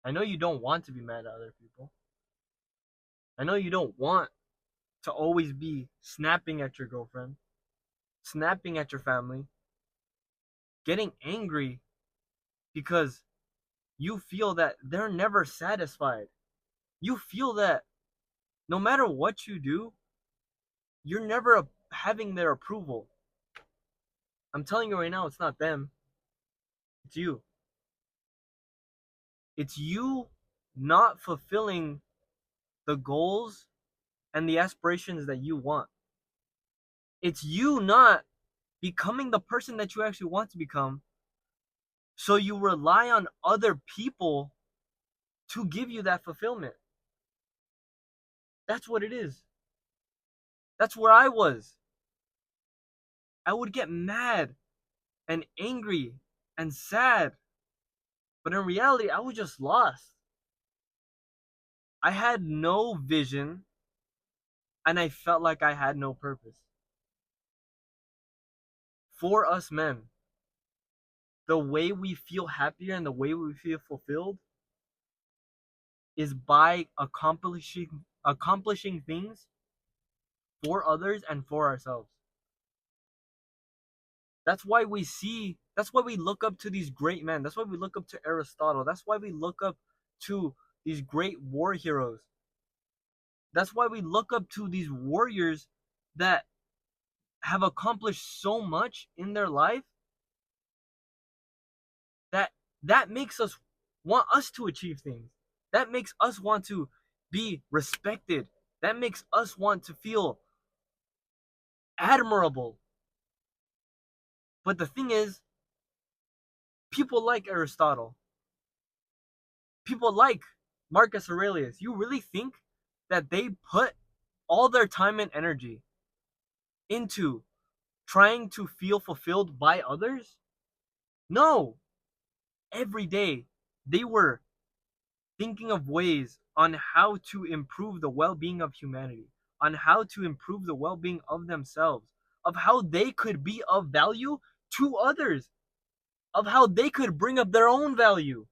I know you don't want to be mad at other people. I know you don't want to always be snapping at your girlfriend, snapping at your family, getting angry because you feel that they're never satisfied. You feel that no matter what you do, you're never having their approval. I'm telling you right now, it's not them, it's you. It's you not fulfilling the goals and the aspirations that you want. It's you not becoming the person that you actually want to become. So you rely on other people to give you that fulfillment. That's what it is. That's where I was. I would get mad and angry and sad. But in reality, I was just lost. I had no vision and I felt like I had no purpose. For us men, the way we feel happier and the way we feel fulfilled is by accomplishing things for others and for ourselves. That's why we look up to these great men. That's why we look up to Aristotle. That's why we look up to these great war heroes. That's why we look up to these warriors that have accomplished so much in their life that that makes us want us to achieve things. That makes us want to be respected. That makes us want to feel admirable. But the thing is, people like Aristotle, people like Marcus Aurelius, you really think that they put all their time and energy into trying to feel fulfilled by others? No. Every day they were thinking of ways on how to improve the well-being of humanity, on how to improve the well-being of themselves, of how they could be of value to others, of how they could bring up their own value,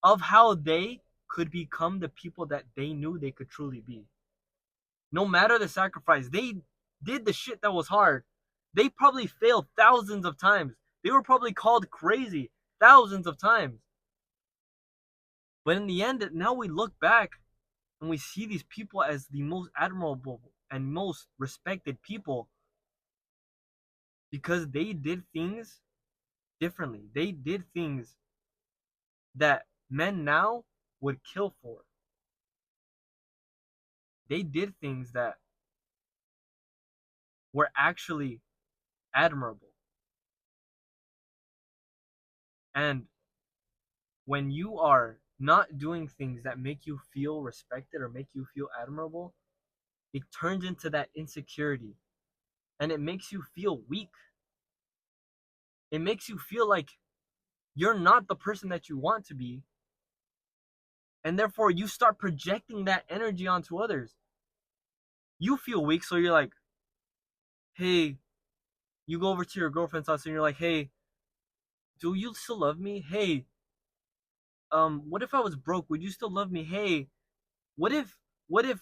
of how they could become the people that they knew they could truly be. No matter the sacrifice, they did the shit that was hard. They probably failed thousands of times. They were probably called crazy thousands of times. But in the end, now we look back and we see these people as the most admirable and most respected people because they did things differently. They did things that men now would kill for. They did things that were actually admirable. And when you are not doing things that make you feel respected or make you feel admirable, it turns into that insecurity and it makes you feel weak. It makes you feel like you're not the person that you want to be. And therefore, you start projecting that energy onto others. You feel weak, so you're like, hey, you go over to your girlfriend's house and you're like, hey, do you still love me? Hey, what if I was broke? Would you still love me? Hey, what if, what if,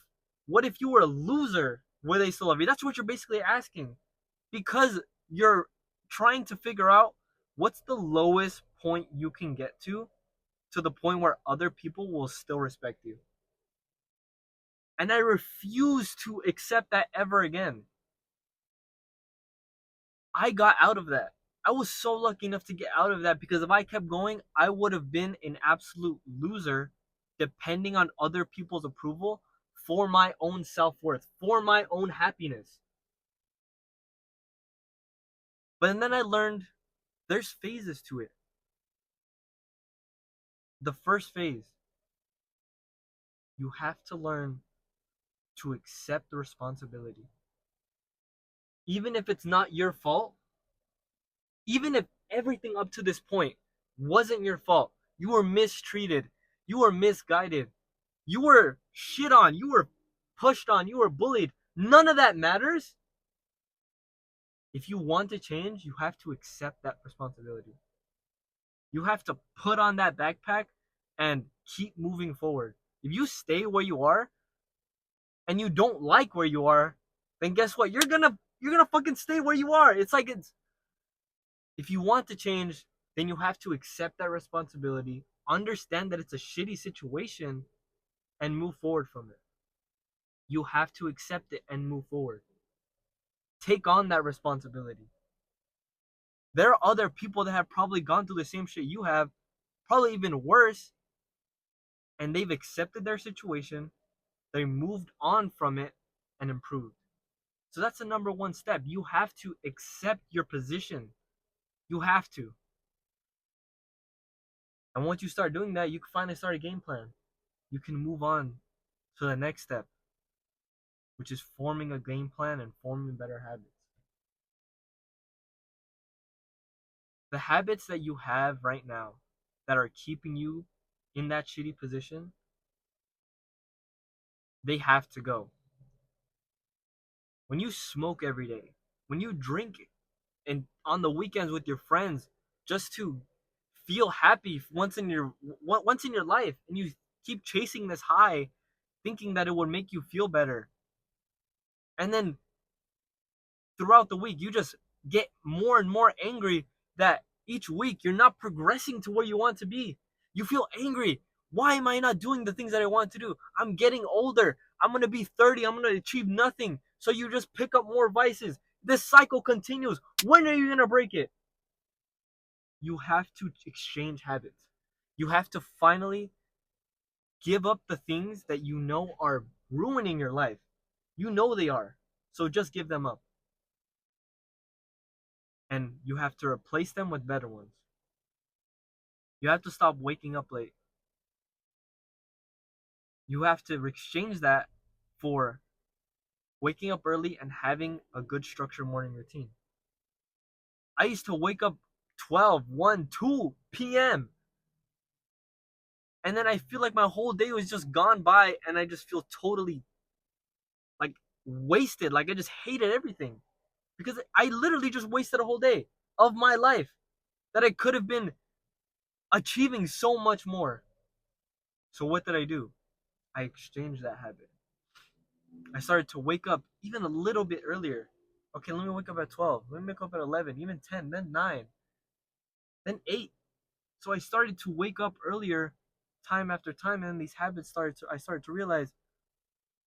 what if you were a loser? Would they still love you? That's what you're basically asking. Because you're trying to figure out what's the lowest point you can get to the point where other people will still respect you. And I refuse to accept that ever again. I got out of that. I was so lucky enough to get out of that because if I kept going, I would have been an absolute loser depending on other people's approval for my own self worth, for my own happiness. But then I learned there's phases to it. The first phase, you have to learn to accept the responsibility. Even if it's not your fault, even if everything up to this point wasn't your fault, you were mistreated, you were misguided, you were shit on, you were pushed on, you were bullied, none of that matters. If you want to change, you have to accept that responsibility. You have to put on that backpack and keep moving forward. If you stay where you are and you don't like where you are, then guess what? You're gonna fucking stay where you are. It's if you want to change, then you have to accept that responsibility, understand that it's a shitty situation, and move forward from it. You have to accept it and move forward. Take on that responsibility. There are other people that have probably gone through the same shit you have, probably even worse, and they've accepted their situation, they moved on from it, and improved. So that's the number one step. You have to accept your position. You have to. And once you start doing that, you can finally start a game plan. You can move on to the next step, which is forming a game plan and forming better habits. The habits that you have right now that are keeping you in that shitty position, they have to go. When you smoke every day, when you drink and on the weekends with your friends just to feel happy once in your life, and you keep chasing this high thinking that it would make you feel better, and then throughout the week you just get more and more angry that each week you're not progressing to where you want to be. You feel angry. Why am I not doing the things that I want to do? I'm getting older. I'm going to be 30. I'm going to achieve nothing. So you just pick up more vices. This cycle continues. When are you going to break it? You have to exchange habits. You have to finally give up the things that you know are ruining your life. You know they are. So just give them up. And you have to replace them with better ones. You have to stop waking up late. You have to exchange that for waking up early and having a good structured morning routine. I used to wake up 12, 1, 2 p.m. And then I feel like my whole day was just gone by and I just feel totally like wasted. Like I just hated everything. Because I literally just wasted a whole day of my life that I could have been achieving so much more. So what did I do? I exchanged that habit. I started to wake up even a little bit earlier. Okay, let me wake up at 12. Let me wake up at 11, even 10, then 9, then 8. So I started to wake up earlier time after time, and these habits I started to realize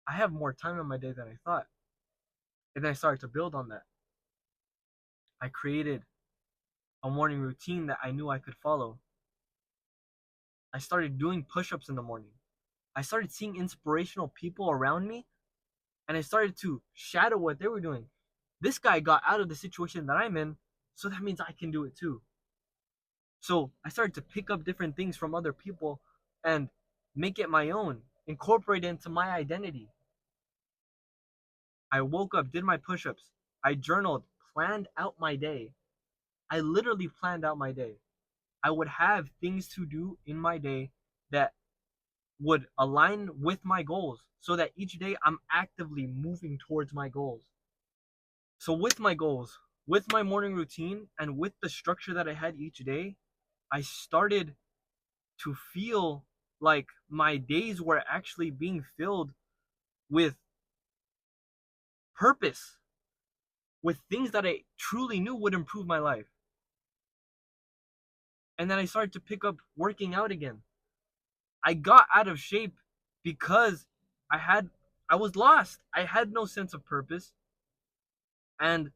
I have more time in my day than I thought. And then I started to build on that. I created a morning routine that I knew I could follow. I started doing push-ups in the morning. I started seeing inspirational people around me, and I started to shadow what they were doing. This guy got out of the situation that I'm in, so that means I can do it too. So I started to pick up different things from other people and make it my own, incorporate it into my identity. I woke up, did my push ups, I journaled, planned out my day. I literally planned out my day. I would have things to do in my day that would align with my goals so that each day I'm actively moving towards my goals. So, with my goals, with my morning routine, and with the structure that I had each day, I started to feel like my days were actually being filled with purpose, with things that I truly knew would improve my life. And then I started to pick up working out again. I got out of shape because I was lost. I had no sense of purpose. And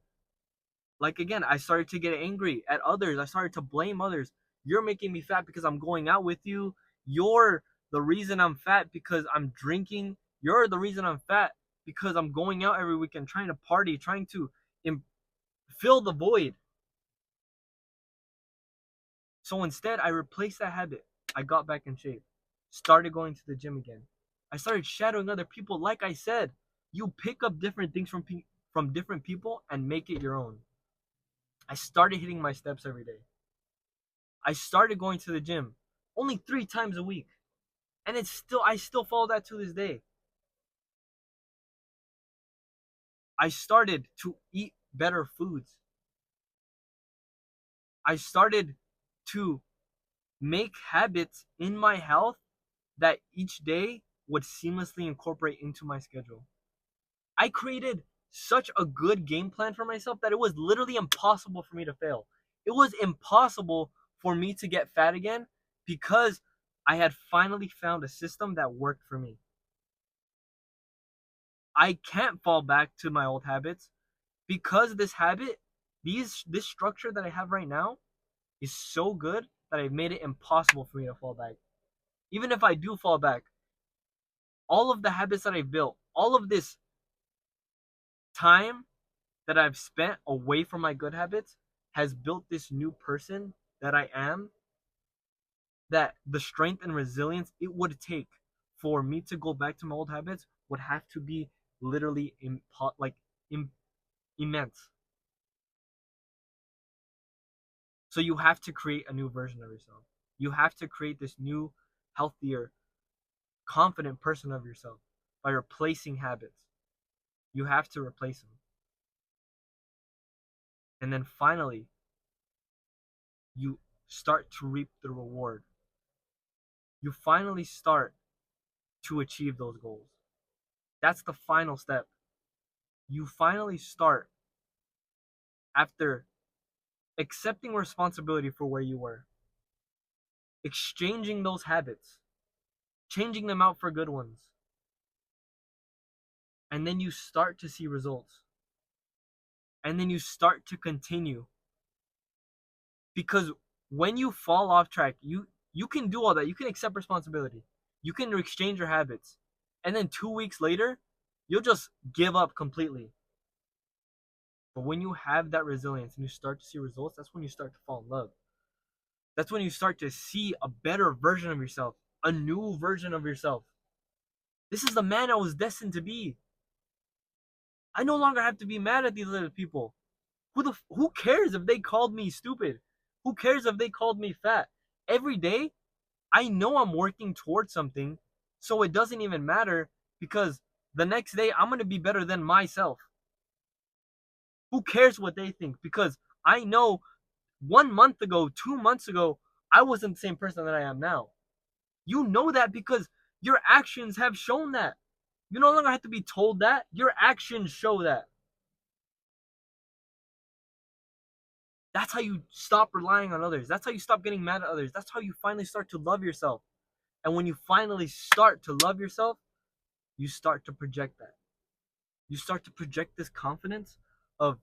like again, I started to get angry at others. I started to blame others. You're making me fat because I'm going out with you. You're the reason I'm fat because I'm drinking. You're the reason I'm fat because I'm going out every weekend, trying to party, trying to fill the void. So instead, I replaced that habit. I got back in shape, started going to the gym again. I started shadowing other people. Like I said, you pick up different things from different people and make it your own. I started hitting my steps every day. I started going to the gym only 3 times a week. And I still follow that to this day. I started to eat better foods. I started to make habits in my health that each day would seamlessly incorporate into my schedule. I created such a good game plan for myself that it was literally impossible for me to fail. It was impossible for me to get fat again because I had finally found a system that worked for me. I can't fall back to my old habits because this habit, this structure that I have right now is so good that I've made it impossible for me to fall back. Even if I do fall back, all of the habits that I've built, all of this time that I've spent away from my good habits has built this new person that I am, that the strength and resilience it would take for me to go back to my old habits would have to be literally immense. So you have to create a new version of yourself. You have to create this new, healthier, confident person of yourself by replacing habits. You have to replace them. And then finally, you start to reap the reward. You finally start to achieve those goals. That's the final step. You finally start, after accepting responsibility for where you were, exchanging those habits, changing them out for good ones. And then you start to see results. And then you start to continue. Because when you fall off track, you can do all that. You can accept responsibility. You can exchange your habits. And then 2 weeks later, you'll just give up completely. But when you have that resilience and you start to see results, that's when you start to fall in love. That's when you start to see a better version of yourself, a new version of yourself. This is the man I was destined to be. I no longer have to be mad at these other people. Who cares if they called me stupid? Who cares if they called me fat? Every day, I know I'm working towards something, so it doesn't even matter because the next day I'm going to be better than myself. Who cares what they think? Because I know 1 month ago, 2 months ago, I wasn't the same person that I am now. You know that because your actions have shown that. You no longer have to be told that. Your actions show that. That's how you stop relying on others. That's how you stop getting mad at others. That's how you finally start to love yourself. And when you finally start to love yourself, you start to project that. You start to project this confidence of,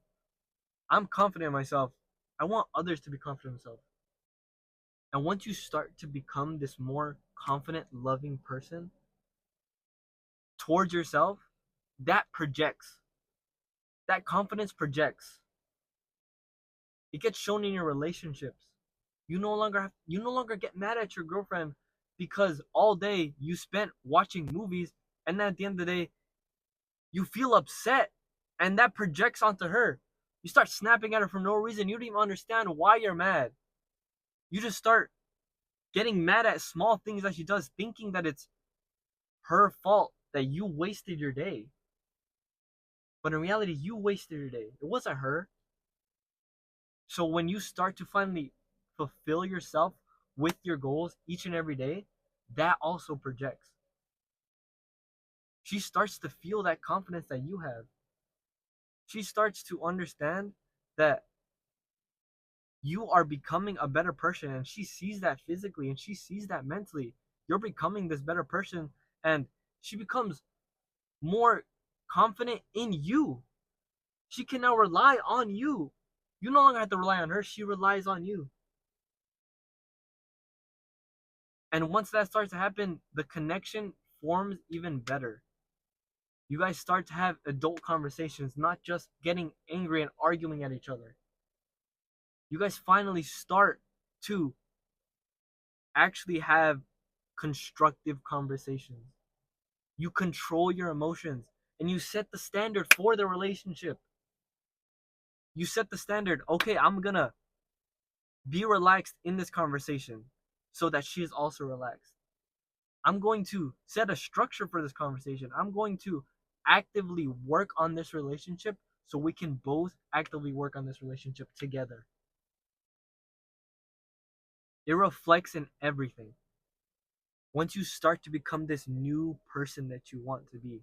I'm confident in myself. I want others to be confident in themselves. And once you start to become this more confident, loving person towards yourself, that projects. That confidence projects. It gets shown in your relationships. You no longer get mad at your girlfriend because all day you spent watching movies, and then at the end of the day you feel upset, and that projects onto her. You start snapping at her for no reason. You don't even understand why you're mad. You just start getting mad at small things that she does, thinking that it's her fault that you wasted your day. But in reality, you wasted your day. It wasn't her. So when you start to finally fulfill yourself with your goals each and every day, that also projects. She starts to feel that confidence that you have. She starts to understand that you are becoming a better person, and she sees that physically and she sees that mentally. You're becoming this better person, and she becomes more confident in you. She can now rely on you. You no longer have to rely on her, she relies on you. And once that starts to happen, the connection forms even better. You guys start to have adult conversations, not just getting angry and arguing at each other. You guys finally start to actually have constructive conversations. You control your emotions and you set the standard for the relationship. You set the standard. Okay, I'm gonna be relaxed in this conversation so that she is also relaxed. I'm going to set a structure for this conversation. I'm going to actively work on this relationship so we can both actively work on this relationship together. It reflects in everything. Once you start to become this new person that you want to be,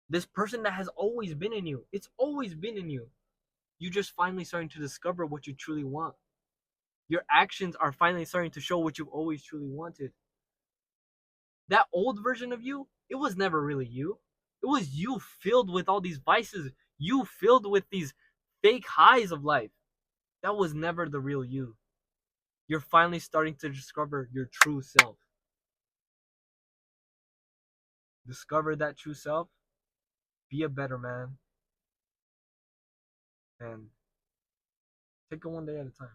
this person that has always been in you, it's always been in you. You just finally starting to discover what you truly want. Your actions are finally starting to show what you've always truly wanted. That old version of you, it was never really you. It was you filled with all these vices, you filled with these fake highs of life. That was never the real you. You're finally starting to discover your true self. Discover that true self, be a better man, and take it one day at a time.